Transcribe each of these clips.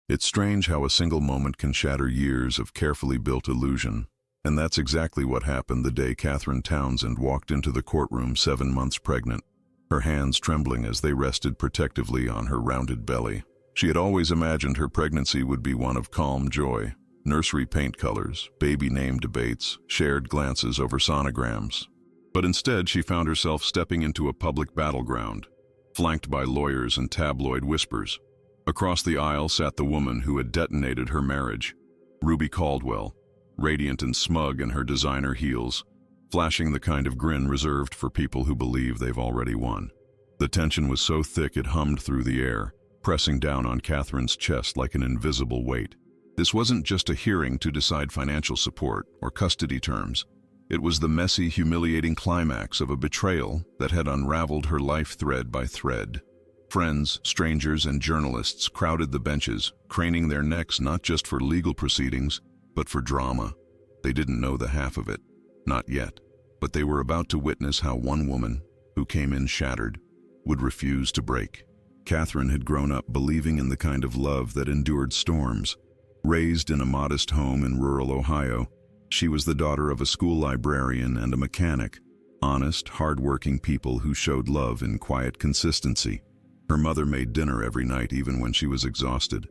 It's strange how a single moment can shatter years of carefully built illusion. And that's exactly what happened the day Catherine Townsend walked into the courtroom 7 months pregnant, her hands trembling as they rested protectively on her rounded belly. She had always imagined her pregnancy would be one of calm joy, nursery paint colors, baby name debates, shared glances over sonograms. But instead, she found herself stepping into a public battleground, flanked by lawyers and tabloid whispers. Across the aisle sat the woman who had detonated her marriage, Ruby Caldwell, radiant and smug in her designer heels, flashing the kind of grin reserved for people who believe they've already won. The tension was so thick it hummed through the air, pressing down on Catherine's chest like an invisible weight. This wasn't just a hearing to decide financial support or custody terms. It was the messy, humiliating climax of a betrayal that had unraveled her life thread by thread. Friends, strangers, and journalists crowded the benches, craning their necks not just for legal proceedings, but for drama. They didn't know the half of it. Not yet. But they were about to witness how one woman, who came in shattered, would refuse to break. Catherine had grown up believing in the kind of love that endured storms. Raised in a modest home in rural Ohio, she was the daughter of a school librarian and a mechanic, honest, hard-working people who showed love in quiet consistency. Her mother made dinner every night even when she was exhausted.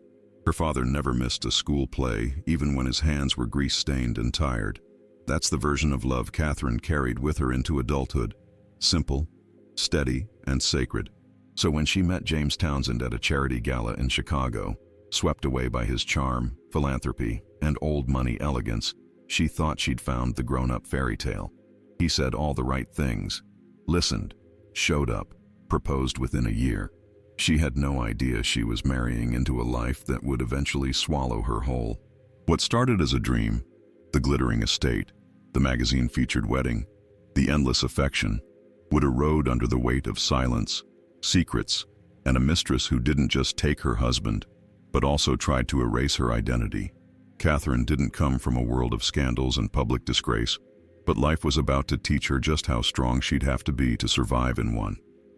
Her father never missed a school play, even when his hands were grease-stained and tired. That's the version of love Catherine carried with her into adulthood. Simple, steady, and sacred. So when she met James Townsend at a charity gala in Chicago, swept away by his charm, philanthropy, and old money elegance, she thought she'd found the grown-up fairy tale. He said all the right things, listened, showed up, proposed within a year. She had no idea she was marrying into a life that would eventually swallow her whole. What started as a dream, the glittering estate, the magazine-featured wedding, the endless affection, would erode under the weight of silence, secrets, and a mistress who didn't just take her husband, but also tried to erase her identity. Catherine didn't come from a world of scandals and public disgrace, but life was about to teach her just how strong she'd have to be to survive in one.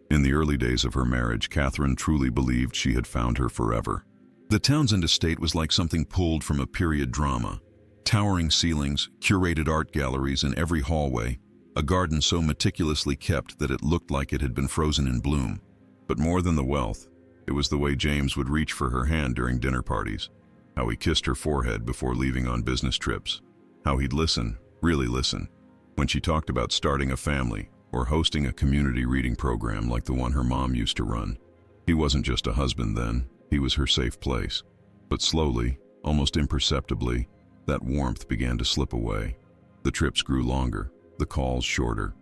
In the early days of her marriage, Catherine truly believed she had found her forever. The Townsend estate was like something pulled from a period drama. Towering ceilings, curated art galleries in every hallway, a garden so meticulously kept that it looked like it had been frozen in bloom. But more than the wealth, it was the way James would reach for her hand during dinner parties, how he kissed her forehead before leaving on business trips, how he'd listen, really listen, when she talked about starting a family or hosting a community reading program like the one her mom used to run. He wasn't just a husband then, he was her safe place. But slowly, almost imperceptibly, that warmth began to slip away. The trips grew longer, the calls shorter.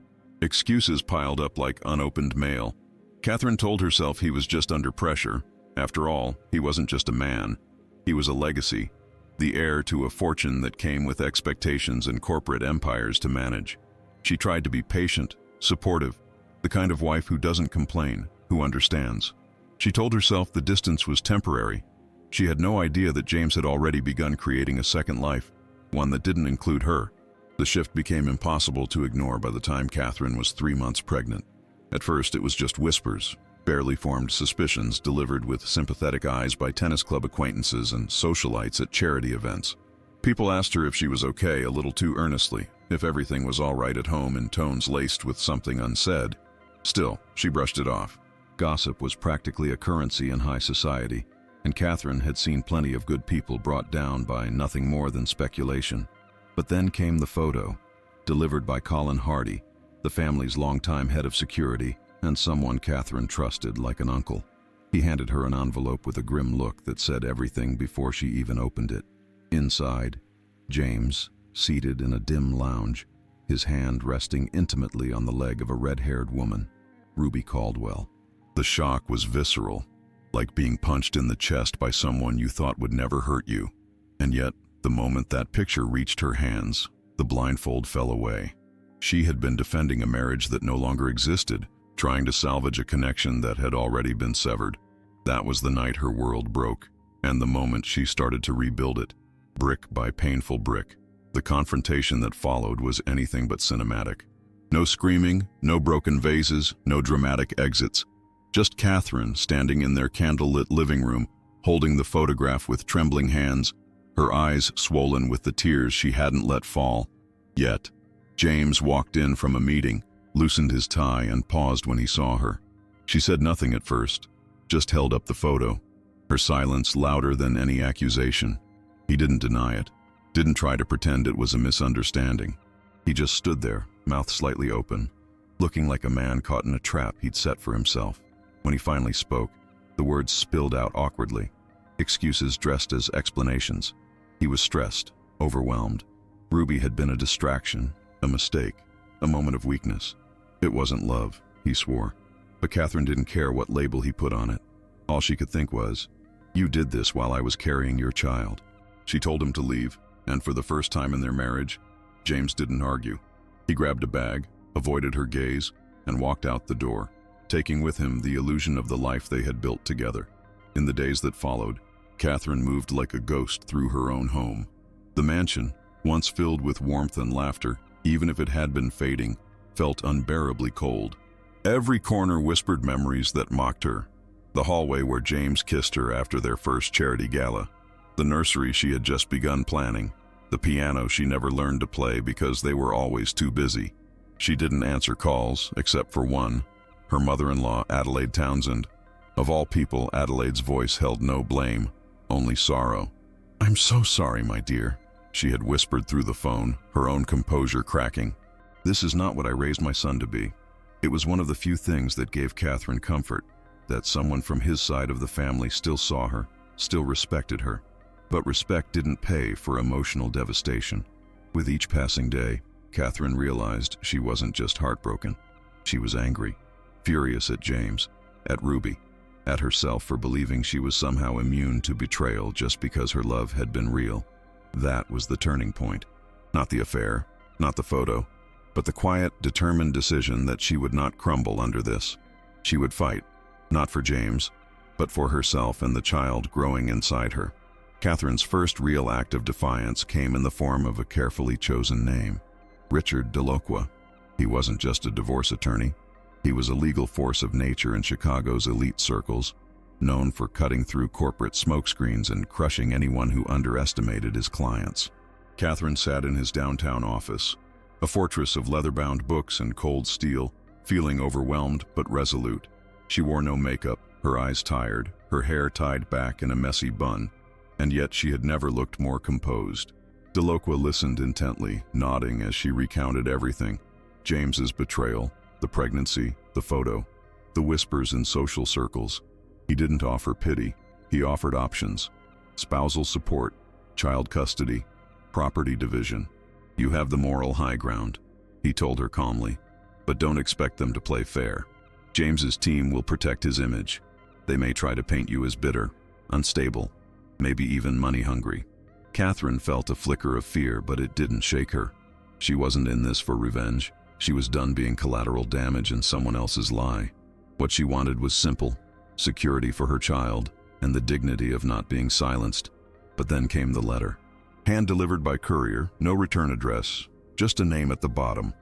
Excuses piled up like unopened mail. Catherine told herself he was just under pressure. After all, he wasn't just a man. He was a legacy, the heir to a fortune that came with expectations and corporate empires to manage. She tried to be patient, supportive, the kind of wife who doesn't complain, who understands. She told herself the distance was temporary. She had no idea that James had already begun creating a second life, one that didn't include her. The shift became impossible to ignore by the time Catherine was 3 months pregnant. At first, it was just whispers, barely formed suspicions delivered with sympathetic eyes by tennis club acquaintances and socialites at charity events. People asked her if she was okay a little too earnestly, if everything was all right at home in tones laced with something unsaid. Still, she brushed it off. Gossip was practically a currency in high society, and Catherine had seen plenty of good people brought down by nothing more than speculation. But then came the photo, delivered by Colin Hardy, the family's longtime head of security, and someone Catherine trusted like an uncle. He handed her an envelope with a grim look that said everything before she even opened it. Inside, James, seated in a dim lounge, his hand resting intimately on the leg of a red-haired woman, Ruby Caldwell. The shock was visceral, like being punched in the chest by someone you thought would never hurt you. And yet, the moment that picture reached her hands, the blindfold fell away. She had been defending a marriage that no longer existed, trying to salvage a connection that had already been severed. That was the night her world broke, and the moment she started to rebuild it, brick by painful brick. The confrontation that followed was anything but cinematic. No screaming, no broken vases, no dramatic exits. Just Catherine standing in their candlelit living room, holding the photograph with trembling hands, her eyes swollen with the tears she hadn't let fall. Yet, James walked in from a meeting, loosened his tie, and paused when he saw her. She said nothing at first, just held up the photo, her silence louder than any accusation. He didn't deny it, didn't try to pretend it was a misunderstanding. He just stood there, mouth slightly open, looking like a man caught in a trap he'd set for himself. When he finally spoke, the words spilled out awkwardly, excuses dressed as explanations. He was stressed, overwhelmed. Ruby had been a distraction, a mistake, a moment of weakness. It wasn't love, he swore. But Catherine didn't care what label he put on it. All she could think was, "You did this while I was carrying your child." She told him to leave, and for the first time in their marriage, James didn't argue. He grabbed a bag, avoided her gaze, and walked out the door, taking with him the illusion of the life they had built together. In the days that followed, Catherine moved like a ghost through her own home. The mansion, once filled with warmth and laughter, even if it had been fading, felt unbearably cold. Every corner whispered memories that mocked her. The hallway where James kissed her after their first charity gala. The nursery she had just begun planning. The piano she never learned to play because they were always too busy. She didn't answer calls, except for one, her mother-in-law, Adelaide Townsend. Of all people, Adelaide's voice held no blame, only sorrow. "I'm so sorry, my dear," she had whispered through the phone, her own composure cracking. "This is not what I raised my son to be." It was one of the few things that gave Catherine comfort, that someone from his side of the family still saw her, still respected her. But respect didn't pay for emotional devastation. With each passing day, Catherine realized she wasn't just heartbroken. She was angry, furious at James, at Ruby, at herself for believing she was somehow immune to betrayal just because her love had been real. That was the turning point. Not the affair, not the photo, but the quiet, determined decision that she would not crumble under this. She would fight, not for James, but for herself and the child growing inside her. Catherine's first real act of defiance came in the form of a carefully chosen name, Richard Delacroix. He wasn't just a divorce attorney. He was a legal force of nature in Chicago's elite circles, known for cutting through corporate smokescreens and crushing anyone who underestimated his clients. Catherine sat in his downtown office, a fortress of leather-bound books and cold steel, feeling overwhelmed but resolute. She wore no makeup, her eyes tired, her hair tied back in a messy bun, and yet she had never looked more composed. Delacroix listened intently, nodding as she recounted everything. James's betrayal, the pregnancy, the photo, the whispers in social circles. He didn't offer pity, he offered options. Spousal support, child custody, property division. "You have the moral high ground," he told her calmly, "but don't expect them to play fair. James's team will protect his image. They may try to paint you as bitter, unstable, maybe even money-hungry." Catherine felt a flicker of fear, but it didn't shake her. She wasn't in this for revenge. She was done being collateral damage in someone else's lie. What she wanted was simple: security for her child and the dignity of not being silenced. But then came the letter. Hand-delivered by courier, no return address, just a name at the bottom,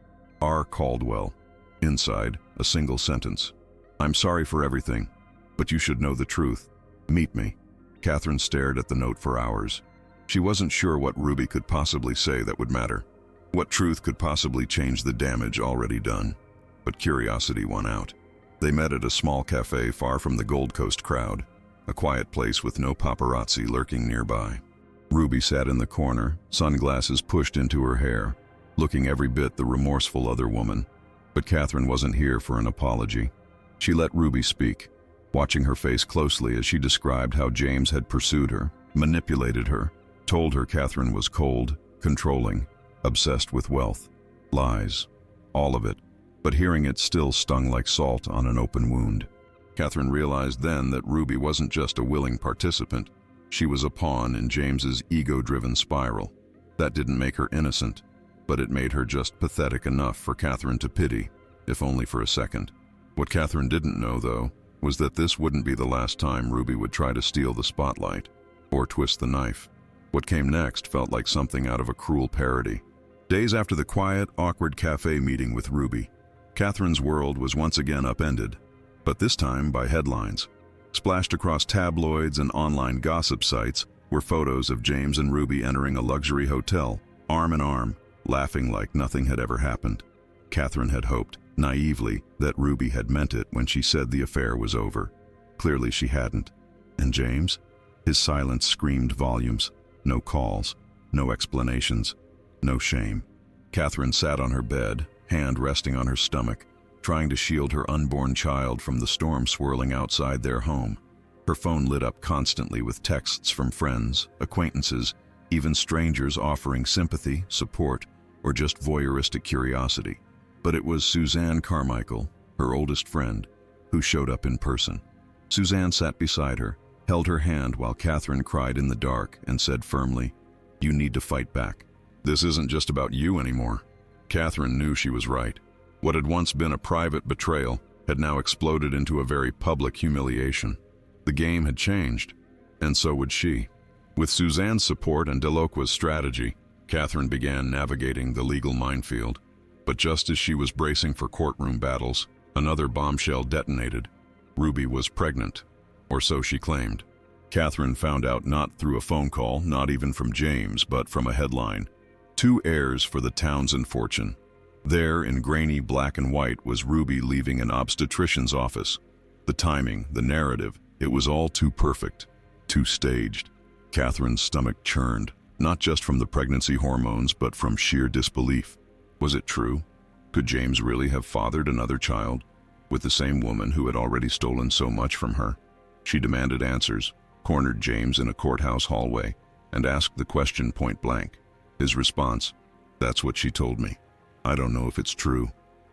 R. Caldwell. Inside, a single sentence: "I'm sorry for everything, but you should know the truth. Meet me." Catherine stared at the note for hours. She wasn't sure what Ruby could possibly say that would matter. What truth could possibly change the damage already done? But curiosity won out. They met at a small cafe far from the Gold Coast crowd, a quiet place with no paparazzi lurking nearby. Ruby sat in the corner, sunglasses pushed into her hair, looking every bit the remorseful other woman. But Catherine wasn't here for an apology. She let Ruby speak, watching her face closely as she described how James had pursued her, manipulated her, told her Catherine was cold, controlling, obsessed with wealth, lies, all of it. But hearing it still stung like salt on an open wound. Catherine realized then that Ruby wasn't just a willing participant. She was a pawn in James's ego-driven spiral. That didn't make her innocent, but it made her just pathetic enough for Catherine to pity, if only for a second. What Catherine didn't know, though, was that this wouldn't be the last time Ruby would try to steal the spotlight, or twist the knife. What came next felt like something out of a cruel parody. Days after the quiet, awkward cafe meeting with Ruby, Catherine's world was once again upended, but this time by headlines. Splashed across tabloids and online gossip sites were photos of James and Ruby entering a luxury hotel, arm in arm, laughing like nothing had ever happened. Catherine had hoped, naively, that Ruby had meant it when she said the affair was over. Clearly she hadn't. And James? His silence screamed volumes. No calls, no explanations, no shame. Catherine sat on her bed, hand resting on her stomach, trying to shield her unborn child from the storm swirling outside their home. Her phone lit up constantly with texts from friends, acquaintances, even strangers offering sympathy, support, or just voyeuristic curiosity. But it was Suzanne Carmichael, her oldest friend, who showed up in person. Suzanne sat beside her, held her hand while Catherine cried in the dark and said firmly, "You need to fight back. This isn't just about you anymore." Catherine knew she was right. What had once been a private betrayal had now exploded into a very public humiliation. The game had changed, and so would she. With Suzanne's support and Delocqua's strategy, Catherine began navigating the legal minefield. But just as she was bracing for courtroom battles, another bombshell detonated. Ruby was pregnant, or so she claimed. Catherine found out not through a phone call, not even from James, but from a headline. 2 heirs for the Townsend fortune. There, in grainy black and white, was Ruby leaving an obstetrician's office. The timing, the narrative, it was all too perfect, too staged. Catherine's stomach churned, not just from the pregnancy hormones, but from sheer disbelief. Was it true? Could James really have fathered another child with the same woman who had already stolen so much from her? She demanded answers, cornered James in a courthouse hallway, and asked the question point blank. His response, "That's what she told me. I don't know if it's true."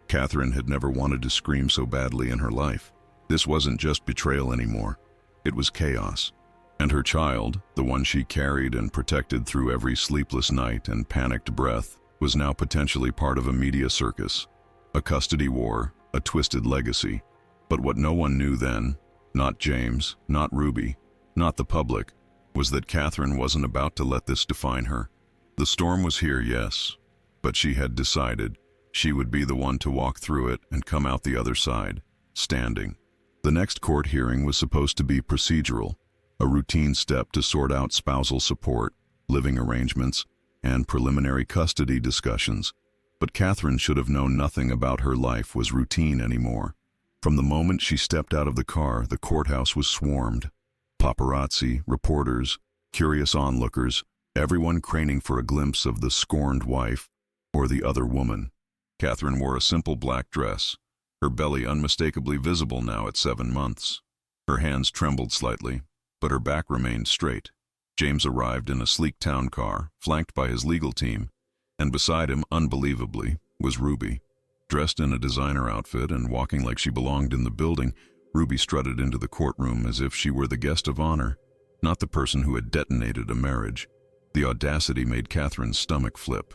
Catherine had never wanted to scream so badly in her life. This wasn't just betrayal anymore. It was chaos. And her child, the one she carried and protected through every sleepless night and panicked breath, was now potentially part of a media circus, a custody war, a twisted legacy. But what no one knew then, not James, not Ruby, not the public, was that Catherine wasn't about to let this define her. The storm was here, yes, but she had decided she would be the one to walk through it and come out the other side, standing. The next court hearing was supposed to be procedural, a routine step to sort out spousal support, living arrangements, and preliminary custody discussions. But Catherine should have known nothing about her life was routine anymore. From the moment she stepped out of the car, the courthouse was swarmed. Paparazzi, reporters, curious onlookers, everyone craning for a glimpse of the scorned wife or the other woman. Catherine wore a simple black dress, her belly unmistakably visible now at 7 months. Her hands trembled slightly, but her back remained straight. James arrived in a sleek town car, flanked by his legal team, and beside him, unbelievably, was Ruby. Dressed in a designer outfit and walking like she belonged in the building, Ruby strutted into the courtroom as if she were the guest of honor, not the person who had detonated a marriage. The audacity made Catherine's stomach flip.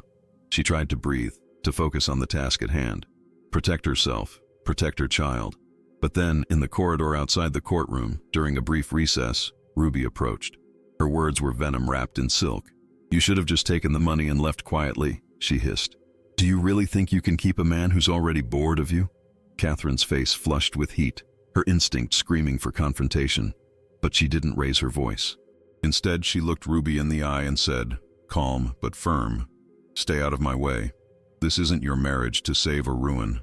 She tried to breathe, to focus on the task at hand. Protect herself, protect her child. But then, in the corridor outside the courtroom, during a brief recess, Ruby approached. Her words were venom wrapped in silk. "You should have just taken the money and left quietly," she hissed. "Do you really think you can keep a man who's already bored of you?" Catherine's face flushed with heat, her instinct screaming for confrontation. But she didn't raise her voice. Instead, she looked Ruby in the eye and said, calm but firm, "Stay out of my way. This isn't your marriage to save or ruin.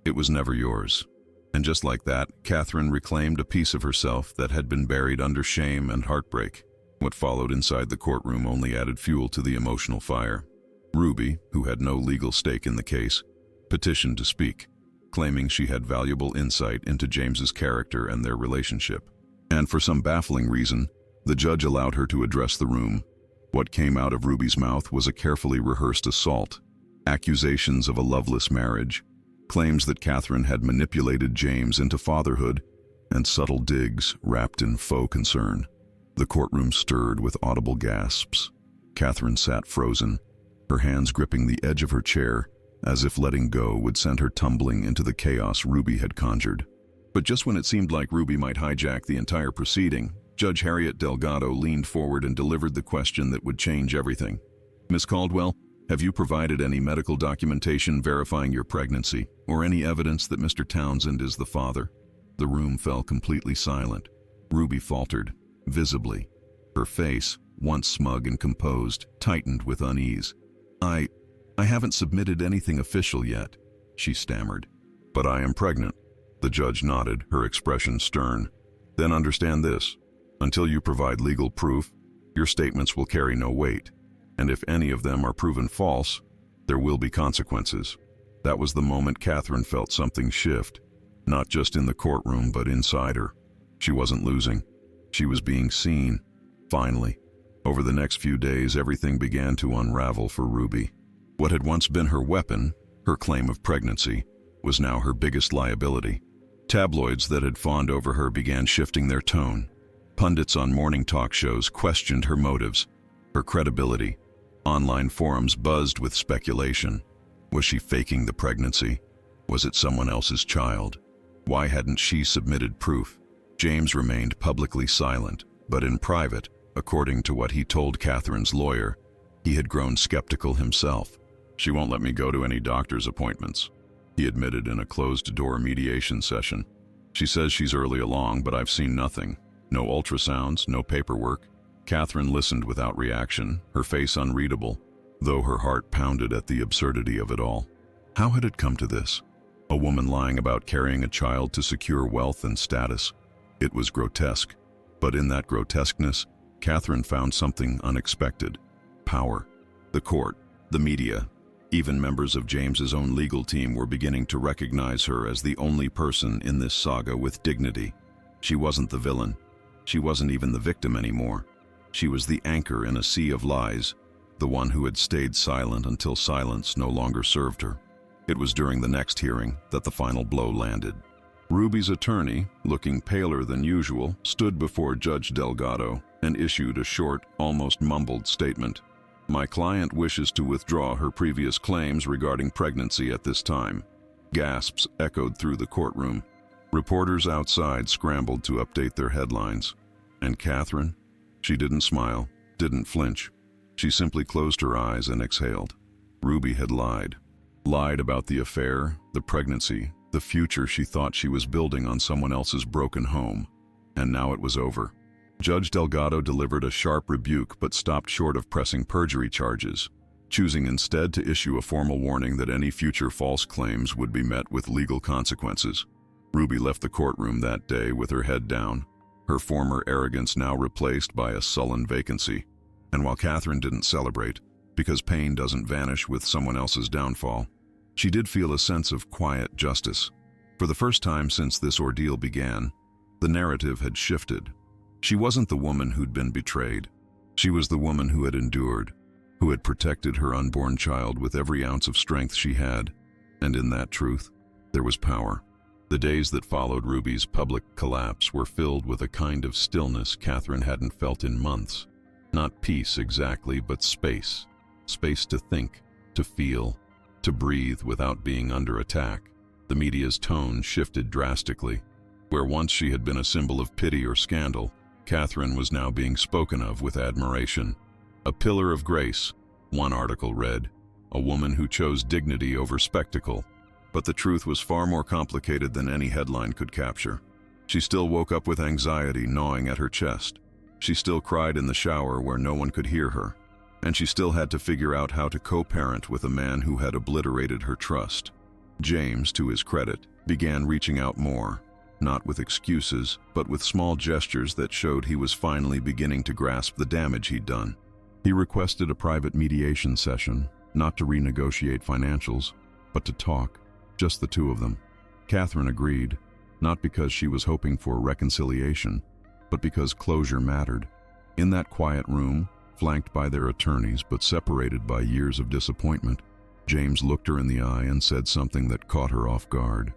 It was never yours." And just like that, Catherine reclaimed a piece of herself that had been buried under shame and heartbreak. What followed inside the courtroom only added fuel to the emotional fire. Ruby, who had no legal stake in the case, petitioned to speak, claiming she had valuable insight into James's character and their relationship. And for some baffling reason, the judge allowed her to address the room. What came out of Ruby's mouth was a carefully rehearsed assault, accusations of a loveless marriage, claims that Catherine had manipulated James into fatherhood, and subtle digs wrapped in faux concern. The courtroom stirred with audible gasps. Catherine sat frozen, her hands gripping the edge of her chair, as if letting go would send her tumbling into the chaos Ruby had conjured. But just when it seemed like Ruby might hijack the entire proceeding, Judge Harriet Delgado leaned forward and delivered the question that would change everything. "Miss Caldwell, have you provided any medical documentation verifying your pregnancy, or any evidence that Mr. Townsend is the father?" The room fell completely silent. Ruby faltered, visibly. Her face, once smug and composed, tightened with unease. I haven't submitted anything official yet," she stammered. "But I am pregnant." The judge nodded, her expression stern. "Then understand this. Until you provide legal proof, your statements will carry no weight. And if any of them are proven false, there will be consequences." That was the moment Catherine felt something shift, not just in the courtroom but inside her. She wasn't losing. She was being seen. Finally. Over the next few days, everything began to unravel for Ruby. What had once been her weapon, her claim of pregnancy, was now her biggest liability. Tabloids that had fawned over her began shifting their tone. Pundits on morning talk shows questioned her motives, her credibility. Online forums buzzed with speculation. Was she faking the pregnancy? Was it someone else's child? Why hadn't she submitted proof? James remained publicly silent, but in private, according to what he told Catherine's lawyer, he had grown skeptical himself. "She won't let me go to any doctor's appointments," he admitted in a closed-door mediation session. "She says she's early along, but I've seen nothing. No ultrasounds, no paperwork." Catherine listened without reaction, her face unreadable, though her heart pounded at the absurdity of it all. How had it come to this? A woman lying about carrying a child to secure wealth and status. It was grotesque, but in that grotesqueness, Catherine found something unexpected. Power. The court, the media, even members of James's own legal team were beginning to recognize her as the only person in this saga with dignity. She wasn't the villain. She wasn't even the victim anymore. She was the anchor in a sea of lies, the one who had stayed silent until silence no longer served her. It was during the next hearing that the final blow landed. Ruby's attorney, looking paler than usual, stood before Judge Delgado and issued a short, almost mumbled statement. "My client wishes to withdraw her previous claims regarding pregnancy at this time." Gasps echoed through the courtroom. Reporters outside scrambled to update their headlines. And Catherine? She didn't smile, didn't flinch. She simply closed her eyes and exhaled. Ruby had lied. Lied about the affair, the pregnancy, the future she thought she was building on someone else's broken home. And now it was over. Judge Delgado delivered a sharp rebuke but stopped short of pressing perjury charges, choosing instead to issue a formal warning that any future false claims would be met with legal consequences. Ruby left the courtroom that day with her head down, her former arrogance now replaced by a sullen vacancy. And while Catherine didn't celebrate, because pain doesn't vanish with someone else's downfall, she did feel a sense of quiet justice. For the first time since this ordeal began, the narrative had shifted. She wasn't the woman who'd been betrayed. She was the woman who had endured, who had protected her unborn child with every ounce of strength she had. And in that truth, there was power. The days that followed Ruby's public collapse were filled with a kind of stillness Catherine hadn't felt in months. Not peace exactly, but space. Space to think, to feel, to breathe without being under attack. The media's tone shifted drastically. Where once she had been a symbol of pity or scandal, Catherine was now being spoken of with admiration. A pillar of grace, one article read, a woman who chose dignity over spectacle. But the truth was far more complicated than any headline could capture. She still woke up with anxiety gnawing at her chest. She still cried in the shower where no one could hear her. And she still had to figure out how to co-parent with a man who had obliterated her trust. James, to his credit, began reaching out more, not with excuses, but with small gestures that showed he was finally beginning to grasp the damage he'd done. He requested a private mediation session, not to renegotiate financials, but to talk, just the two of them. Catherine agreed, not because she was hoping for reconciliation, but because closure mattered. In that quiet room, flanked by their attorneys but separated by years of disappointment, James looked her in the eye and said something that caught her off guard.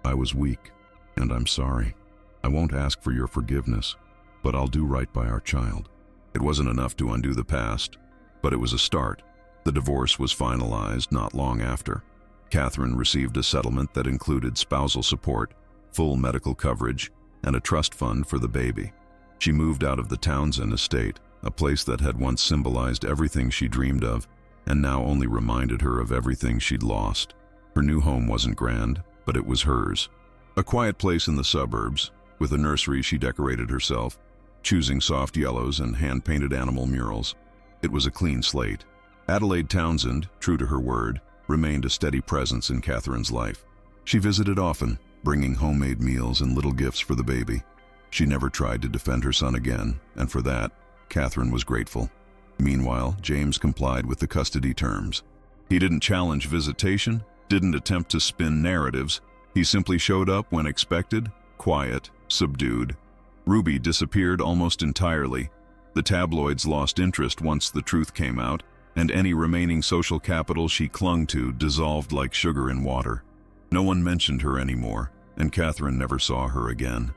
"I was weak, and I'm sorry. I won't ask for your forgiveness, but I'll do right by our child." It wasn't enough to undo the past, but it was a start. The divorce was finalized not long after. Catherine received a settlement that included spousal support, full medical coverage, and a trust fund for the baby. She moved out of the Townsend estate, a place that had once symbolized everything she dreamed of, and now only reminded her of everything she'd lost. Her new home wasn't grand, but it was hers. A quiet place in the suburbs, With a nursery she decorated herself, choosing soft yellows and hand-painted animal murals. It was a clean slate. Adelaide Townsend, true to her word, remained a steady presence in Catherine's life. She visited often, bringing homemade meals and little gifts for the baby. She never tried to defend her son again, and for that, Catherine was grateful. Meanwhile, James complied with the custody terms. He didn't challenge visitation, didn't attempt to spin narratives. He simply showed up when expected, quiet, subdued. Ruby disappeared almost entirely. The tabloids lost interest once the truth came out, and any remaining social capital she clung to dissolved like sugar in water. No one mentioned her anymore, and Catherine never saw her again.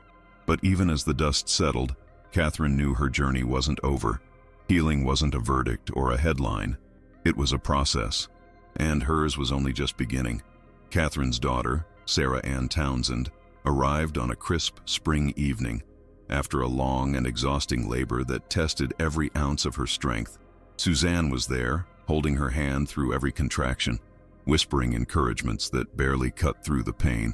But even as the dust settled, Catherine knew her journey wasn't over. Healing wasn't a verdict or a headline. It was a process, and hers was only just beginning. Catherine's daughter, Sarah Ann Townsend, arrived on a crisp spring evening, after a long and exhausting labor that tested every ounce of her strength. Suzanne was there, holding her hand through every contraction, whispering encouragements that barely cut through the pain.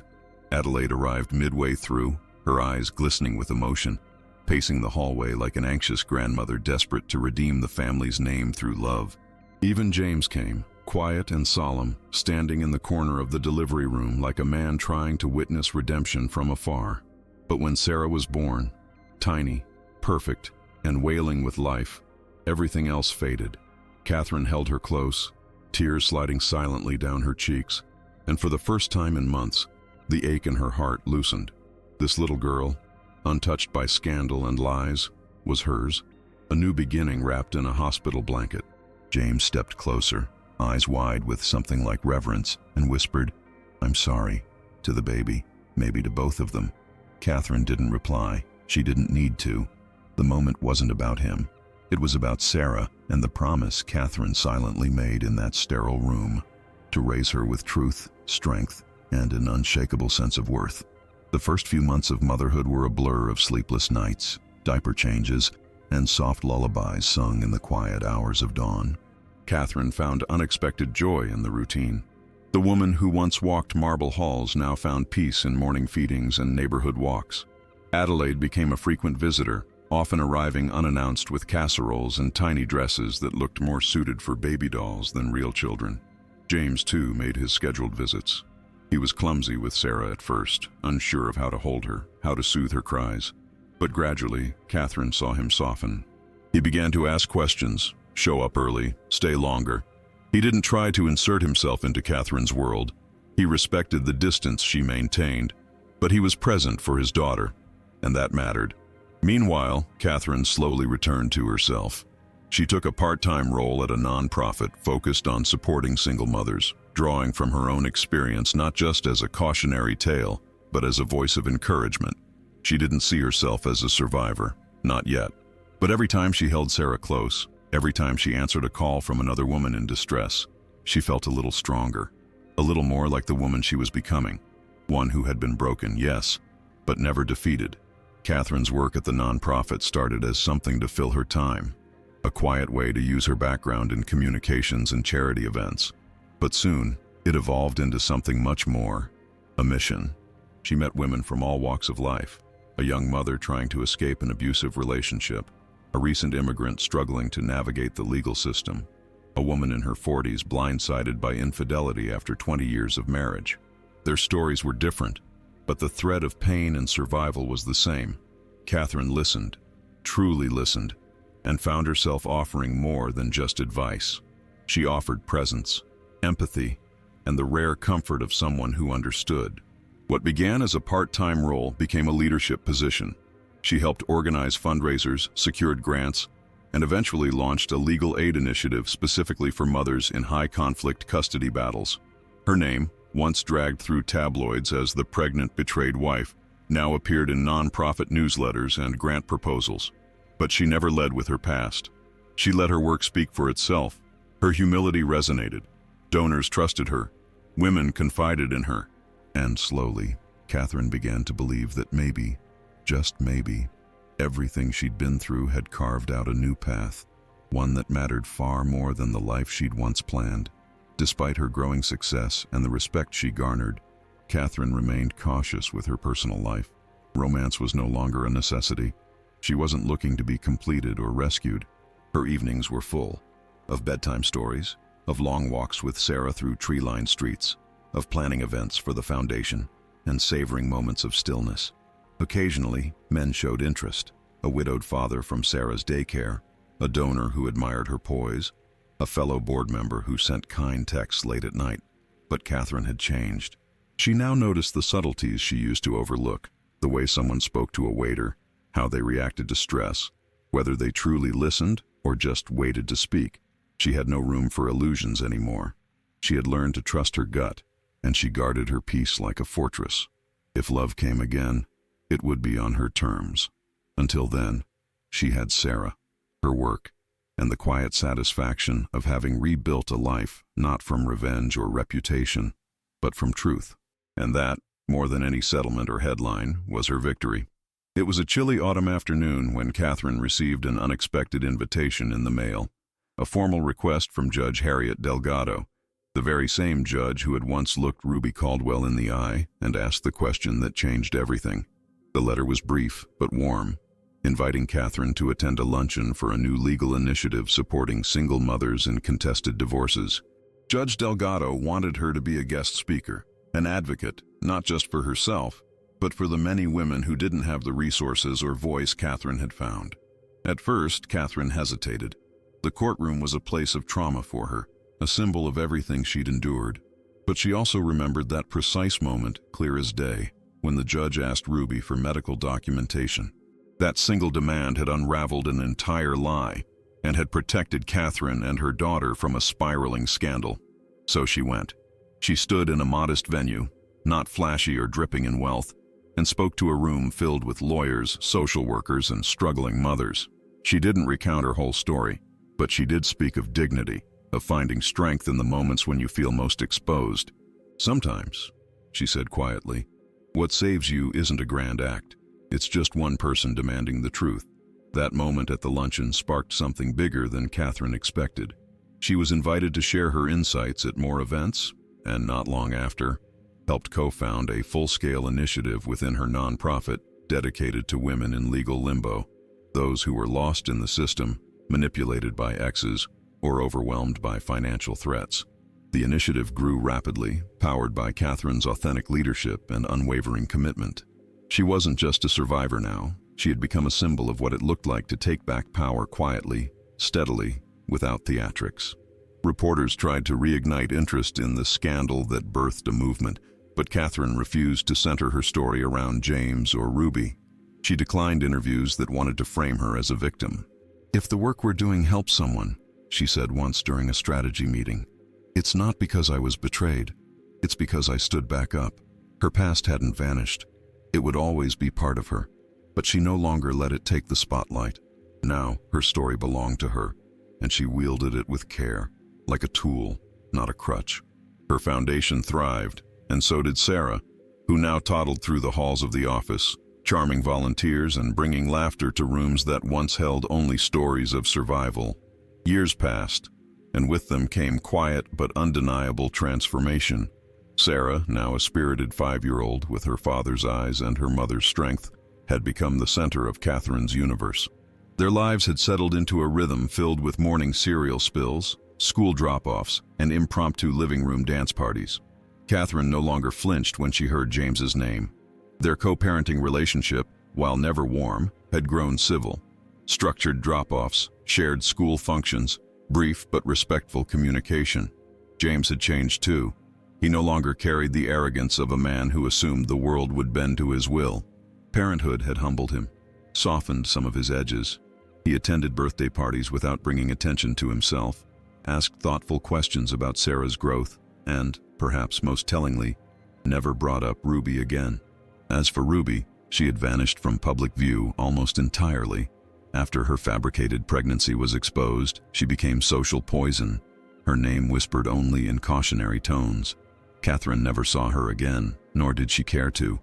Adelaide arrived midway through, her eyes glistening with emotion, pacing the hallway like an anxious grandmother desperate to redeem the family's name through love. Even James came, quiet and solemn, standing in the corner of the delivery room like a man trying to witness redemption from afar. But when Sarah was born, tiny, perfect, and wailing with life, everything else faded. Catherine held her close, tears sliding silently down her cheeks, and for the first time in months, the ache in her heart loosened. This little girl, untouched by scandal and lies, was hers, a new beginning wrapped in a hospital blanket. James stepped closer, eyes wide with something like reverence, and whispered, "I'm sorry," to the baby, maybe to both of them. Catherine didn't reply. She didn't need to. The moment wasn't about him. It was about Sarah and the promise Catherine silently made in that sterile room, to raise her with truth, strength, and an unshakable sense of worth. The first few months of motherhood were a blur of sleepless nights, diaper changes, and soft lullabies sung in the quiet hours of dawn. Catherine found unexpected joy in the routine. The woman who once walked marble halls now found peace in morning feedings and neighborhood walks. Adelaide became a frequent visitor, often arriving unannounced with casseroles and tiny dresses that looked more suited for baby dolls than real children. James, too, made his scheduled visits. He was clumsy with Sarah at first, unsure of how to hold her, how to soothe her cries. But gradually, Catherine saw him soften. He began to ask questions, show up early, stay longer. He didn't try to insert himself into Catherine's world. He respected the distance she maintained, but he was present for his daughter, and that mattered. Meanwhile, Catherine slowly returned to herself. She took a part-time role at a nonprofit focused on supporting single mothers, drawing from her own experience not just as a cautionary tale, but as a voice of encouragement. She didn't see herself as a survivor, not yet. But every time she held Sarah close, every time she answered a call from another woman in distress, she felt a little stronger, a little more like the woman she was becoming, one who had been broken, yes, but never defeated. Catherine's work at the nonprofit started as something to fill her time, a quiet way to use her background in communications and charity events. But soon, it evolved into something much more, a mission. She met women from all walks of life, a young mother trying to escape an abusive relationship, a recent immigrant struggling to navigate the legal system, a woman in her 40s blindsided by infidelity after 20 years of marriage. Their stories were different, but the thread of pain and survival was the same. Catherine listened, truly listened, and found herself offering more than just advice. She offered presence, empathy, and the rare comfort of someone who understood. What began as a part-time role became a leadership position. She helped organize fundraisers, secured grants, and eventually launched a legal aid initiative specifically for mothers in high-conflict custody battles. Her name, once dragged through tabloids as the pregnant, betrayed wife, now appeared in nonprofit newsletters and grant proposals. But she never led with her past. She let her work speak for itself. Her humility resonated. Donors trusted her. Women confided in her. And slowly, Catherine began to believe that maybe, just maybe, everything she'd been through had carved out a new path, one that mattered far more than the life she'd once planned. Despite her growing success and the respect she garnered, Catherine remained cautious with her personal life. Romance was no longer a necessity. She wasn't looking to be completed or rescued. Her evenings were full of bedtime stories, of long walks with Sarah through tree-lined streets, of planning events for the foundation, and savoring moments of stillness. Occasionally, men showed interest. A widowed father from Sarah's daycare, a donor who admired her poise, a fellow board member who sent kind texts late at night. But Catherine had changed. She now noticed the subtleties she used to overlook, the way someone spoke to a waiter, how they reacted to stress, whether they truly listened or just waited to speak. She had no room for illusions anymore. She had learned to trust her gut, and she guarded her peace like a fortress. If love came again, it would be on her terms. Until then, she had Sarah, her work, and the quiet satisfaction of having rebuilt a life not from revenge or reputation, but from truth. And that, more than any settlement or headline, was her victory. It was a chilly autumn afternoon when Catherine received an unexpected invitation in the mail, a formal request from Judge Harriet Delgado, the very same judge who had once looked Ruby Caldwell in the eye and asked the question that changed everything. The letter was brief but warm, inviting Catherine to attend a luncheon for a new legal initiative supporting single mothers in contested divorces. Judge Delgado wanted her to be a guest speaker, an advocate, not just for herself, but for the many women who didn't have the resources or voice Catherine had found. At first, Catherine hesitated. The courtroom was a place of trauma for her, a symbol of everything she'd endured. But she also remembered that precise moment, clear as day, when the judge asked Ruby for medical documentation. That single demand had unraveled an entire lie and had protected Catherine and her daughter from a spiraling scandal. So she went. She stood in a modest venue, not flashy or dripping in wealth, and spoke to a room filled with lawyers, social workers, and struggling mothers. She didn't recount her whole story, but she did speak of dignity, of finding strength in the moments when you feel most exposed. Sometimes, she said quietly, what saves you isn't a grand act. It's just one person demanding the truth. That moment at the luncheon sparked something bigger than Catherine expected. She was invited to share her insights at more events, and not long after, helped co-found a full-scale initiative within her nonprofit dedicated to women in legal limbo, those who were lost in the system, manipulated by exes, or overwhelmed by financial threats. The initiative grew rapidly, powered by Catherine's authentic leadership and unwavering commitment. She wasn't just a survivor now. She had become a symbol of what it looked like to take back power quietly, steadily, without theatrics. Reporters tried to reignite interest in the scandal that birthed a movement, but Catherine refused to center her story around James or Ruby. She declined interviews that wanted to frame her as a victim. "If the work we're doing helps someone," she said once during a strategy meeting, "it's not because I was betrayed. It's because I stood back up." Her past hadn't vanished. It would always be part of her, but she no longer let it take the spotlight. Now, her story belonged to her, and she wielded it with care, like a tool, not a crutch. Her foundation thrived, and so did Sarah, who now toddled through the halls of the office, charming volunteers and bringing laughter to rooms that once held only stories of survival. Years passed, and with them came quiet but undeniable transformation. Sarah, now a spirited 5-year-old with her father's eyes and her mother's strength, had become the center of Catherine's universe. Their lives had settled into a rhythm filled with morning cereal spills, school drop-offs, and impromptu living room dance parties. Catherine no longer flinched when she heard James's name. Their co-parenting relationship, while never warm, had grown civil. Structured drop-offs, shared school functions, brief but respectful communication. James had changed too. He no longer carried the arrogance of a man who assumed the world would bend to his will. Parenthood had humbled him, softened some of his edges. He attended birthday parties without bringing attention to himself, asked thoughtful questions about Sarah's growth, and, perhaps most tellingly, never brought up Ruby again. As for Ruby, she had vanished from public view almost entirely. After her fabricated pregnancy was exposed, she became social poison, her name whispered only in cautionary tones. Catherine never saw her again, nor did she care to.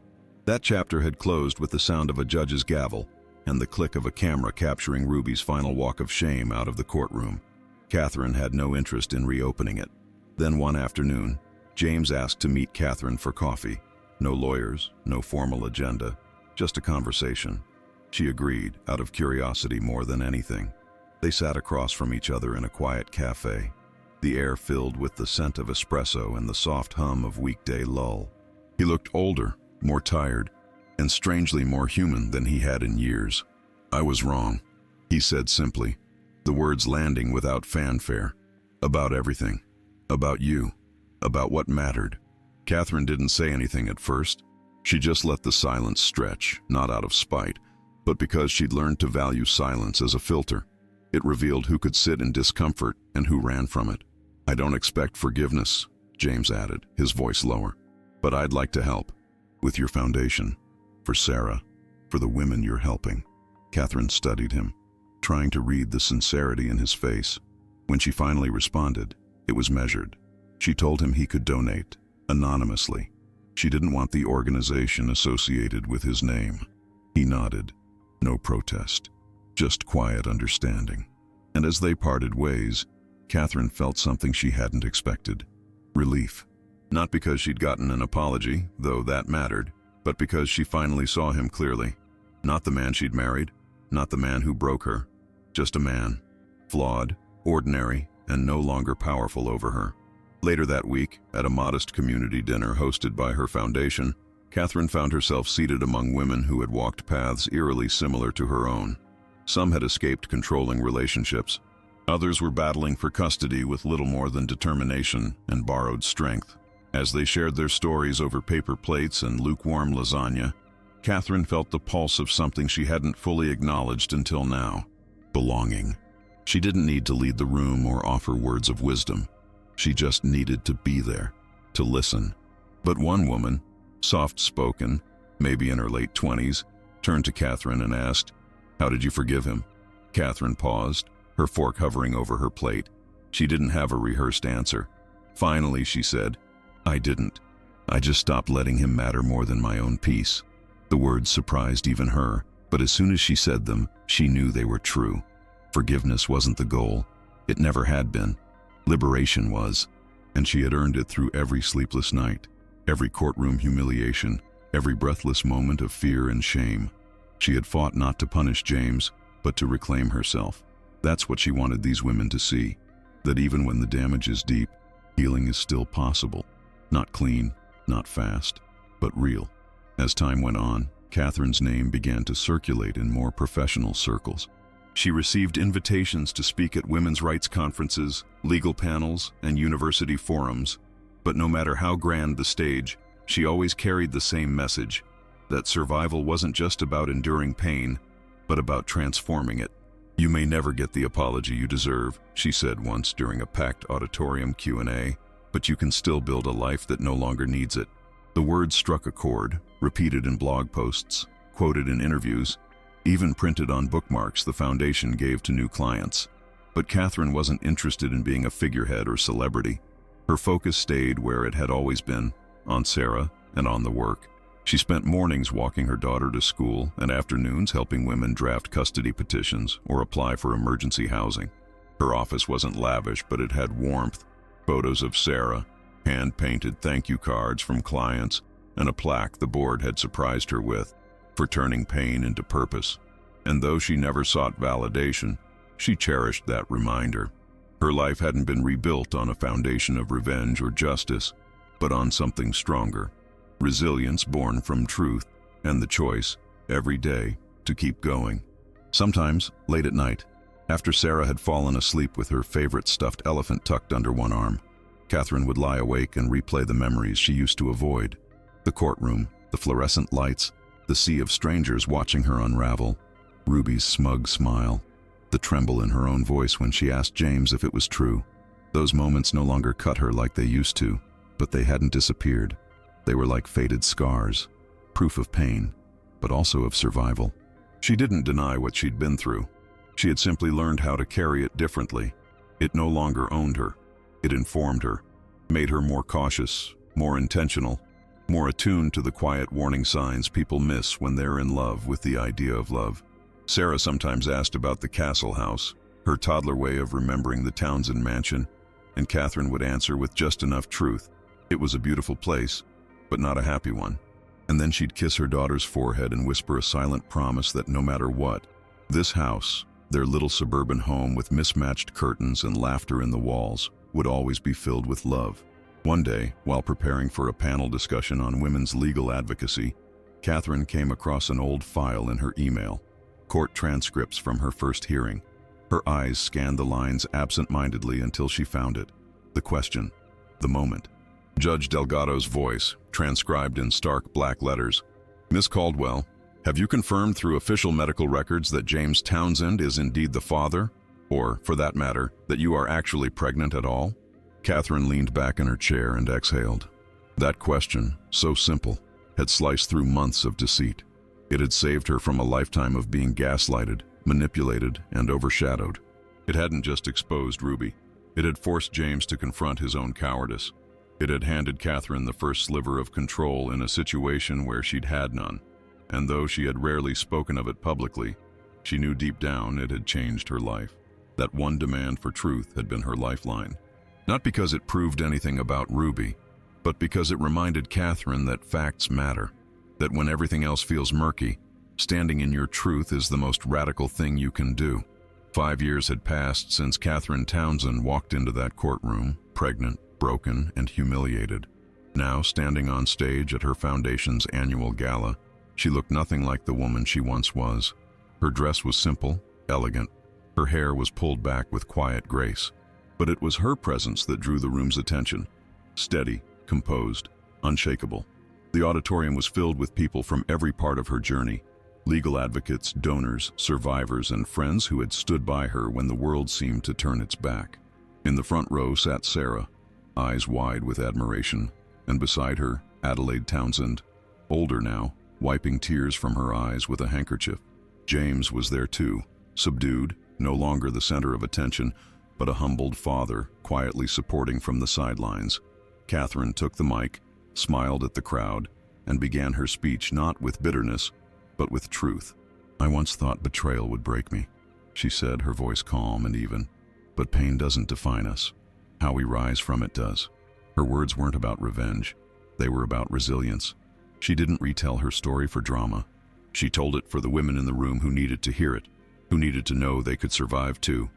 That chapter had closed with the sound of a judge's gavel and the click of a camera capturing Ruby's final walk of shame out of the courtroom. Catherine had no interest in reopening it. Then one afternoon, James asked to meet Catherine for coffee. No lawyers, no formal agenda, just a conversation." She agreed, out of curiosity more than anything. They sat across from each other in a quiet cafe, the air filled with the scent of espresso and the soft hum of weekday lull. He looked older, more tired, and strangely more human than he had in years. "I was wrong," he said simply, the words landing without fanfare. "About everything. About you. About what mattered." Catherine didn't say anything at first. She just let the silence stretch, not out of spite, but because she'd learned to value silence as a filter. It revealed who could sit in discomfort and who ran from it. "I don't expect forgiveness," James added, his voice lower. "But I'd like to help. With your foundation. For Sarah. For the women you're helping." Catherine studied him, trying to read the sincerity in his face. When she finally responded, it was measured. She told him he could donate, anonymously. She didn't want the organization associated with his name. He nodded. No protest. Just quiet understanding. And as they parted ways, Catherine felt something she hadn't expected. Relief. Not because she'd gotten an apology, though that mattered, but because she finally saw him clearly. Not the man she'd married, not the man who broke her. Just a man. Flawed, ordinary, and no longer powerful over her. Later that week, at a modest community dinner hosted by her foundation, Catherine found herself seated among women who had walked paths eerily similar to her own. Some had escaped controlling relationships. Others were battling for custody with little more than determination and borrowed strength. As they shared their stories over paper plates and lukewarm lasagna, Catherine felt the pulse of something she hadn't fully acknowledged until now: belonging. She didn't need to lead the room or offer words of wisdom. She just needed to be there, to listen. But one woman, soft-spoken, maybe in her late 20s, turned to Catherine and asked, "How did you forgive him?" Catherine paused, her fork hovering over her plate. She didn't have a rehearsed answer. Finally, she said, "I didn't. I just stopped letting him matter more than my own peace." The words surprised even her, but as soon as she said them, she knew they were true. Forgiveness wasn't the goal. It never had been. Liberation was, and she had earned it through every sleepless night, every courtroom humiliation, every breathless moment of fear and shame. She had fought not to punish James, but to reclaim herself. That's what she wanted these women to see, that even when the damage is deep, healing is still possible. Not clean, not fast, but real. As time went on, Catherine's name began to circulate in more professional circles. She received invitations to speak at women's rights conferences, legal panels, and university forums. But no matter how grand the stage, she always carried the same message: that survival wasn't just about enduring pain, but about transforming it. "You may never get the apology you deserve," she said once during a packed auditorium Q&A, "but you can still build a life that no longer needs it." The words struck a chord, repeated in blog posts, quoted in interviews, even printed on bookmarks the foundation gave to new clients. But Catherine wasn't interested in being a figurehead or celebrity. Her focus stayed where it had always been, on Sarah and on the work. She spent mornings walking her daughter to school and afternoons helping women draft custody petitions or apply for emergency housing. Her office wasn't lavish, but it had warmth, photos of Sarah, hand-painted thank you cards from clients, and a plaque the board had surprised her with, for turning pain into purpose. And though she never sought validation, she cherished that reminder. Her life hadn't been rebuilt on a foundation of revenge or justice, but on something stronger. Resilience born from truth, and the choice, every day, to keep going. Sometimes, late at night, after Sarah had fallen asleep with her favorite stuffed elephant tucked under one arm, Catherine would lie awake and replay the memories she used to avoid. The courtroom, the fluorescent lights, the sea of strangers watching her unravel, Ruby's smug smile, the tremble in her own voice when she asked James if it was true. Those moments no longer cut her like they used to, but they hadn't disappeared. They were like faded scars, proof of pain, but also of survival. She didn't deny what she'd been through. She had simply learned how to carry it differently. It no longer owned her. It informed her, made her more cautious, more intentional, more attuned to the quiet warning signs people miss when they're in love with the idea of love. Sarah sometimes asked about the Castle House, her toddler way of remembering the Townsend mansion, and Catherine would answer with just enough truth. It was a beautiful place, but not a happy one. And then she'd kiss her daughter's forehead and whisper a silent promise that no matter what, this house, their little suburban home with mismatched curtains and laughter in the walls, would always be filled with love. One day, while preparing for a panel discussion on women's legal advocacy, Catherine came across an old file in her email, court transcripts from her first hearing. Her eyes scanned the lines absent-mindedly until she found it. The question, the moment. Judge Delgado's voice, transcribed in stark black letters. Miss Caldwell, have you confirmed through official medical records that James Townsend is indeed the father? Or, for that matter, that you are actually pregnant at all? Catherine leaned back in her chair and exhaled. That question, so simple, had sliced through months of deceit. It had saved her from a lifetime of being gaslighted, manipulated, and overshadowed. It hadn't just exposed Ruby. It had forced James to confront his own cowardice. It had handed Catherine the first sliver of control in a situation where she'd had none. And though she had rarely spoken of it publicly, she knew deep down it had changed her life. That one demand for truth had been her lifeline. Not because it proved anything about Ruby, but because it reminded Catherine that facts matter, that when everything else feels murky, standing in your truth is the most radical thing you can do. 5 years had passed since Catherine Townsend walked into that courtroom, pregnant, broken, and humiliated. Now, standing on stage at her foundation's annual gala, she looked nothing like the woman she once was. Her dress was simple, elegant. Her hair was pulled back with quiet grace. But it was her presence that drew the room's attention. Steady, composed, unshakable. The auditorium was filled with people from every part of her journey. Legal advocates, donors, survivors, and friends who had stood by her when the world seemed to turn its back. In the front row sat Sarah, eyes wide with admiration, and beside her, Adelaide Townsend, older now, wiping tears from her eyes with a handkerchief. James was there too, subdued, no longer the center of attention, but a humbled father, quietly supporting from the sidelines. Catherine took the mic, smiled at the crowd, and began her speech not with bitterness, but with truth. I once thought betrayal would break me, she said, her voice calm and even. But pain doesn't define us. How we rise from it does. Her words weren't about revenge. They were about resilience. She didn't retell her story for drama. She told it for the women in the room who needed to hear it, who needed to know they could survive too.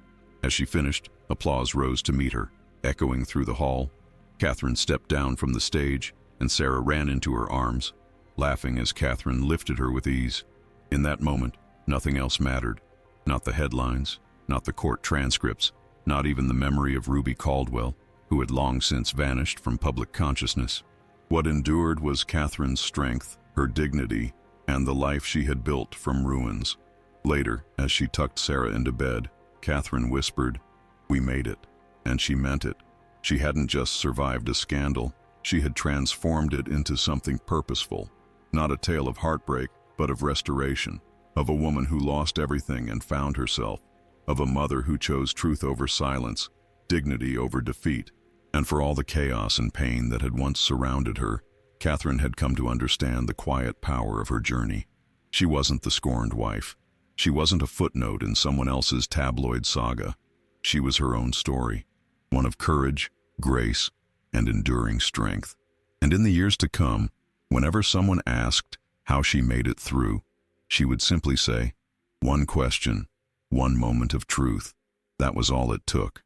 As she finished, applause rose to meet her, echoing through the hall. Catherine stepped down from the stage, and Sarah ran into her arms, laughing as Catherine lifted her with ease. In that moment, nothing else mattered. Not the headlines, not the court transcripts, not even the memory of Ruby Caldwell, who had long since vanished from public consciousness. What endured was Catherine's strength, her dignity, and the life she had built from ruins. Later, as she tucked Sarah into bed, Catherine whispered, "We made it." And she meant it. She hadn't just survived a scandal, she had transformed it into something purposeful. Not a tale of heartbreak, but of restoration. Of a woman who lost everything and found herself. Of a mother who chose truth over silence, dignity over defeat. And for all the chaos and pain that had once surrounded her, Catherine had come to understand the quiet power of her journey. She wasn't the scorned wife. She wasn't a footnote in someone else's tabloid saga. She was her own story, one of courage, grace, and enduring strength. And in the years to come, whenever someone asked how she made it through, she would simply say, one question, one moment of truth. That was all it took.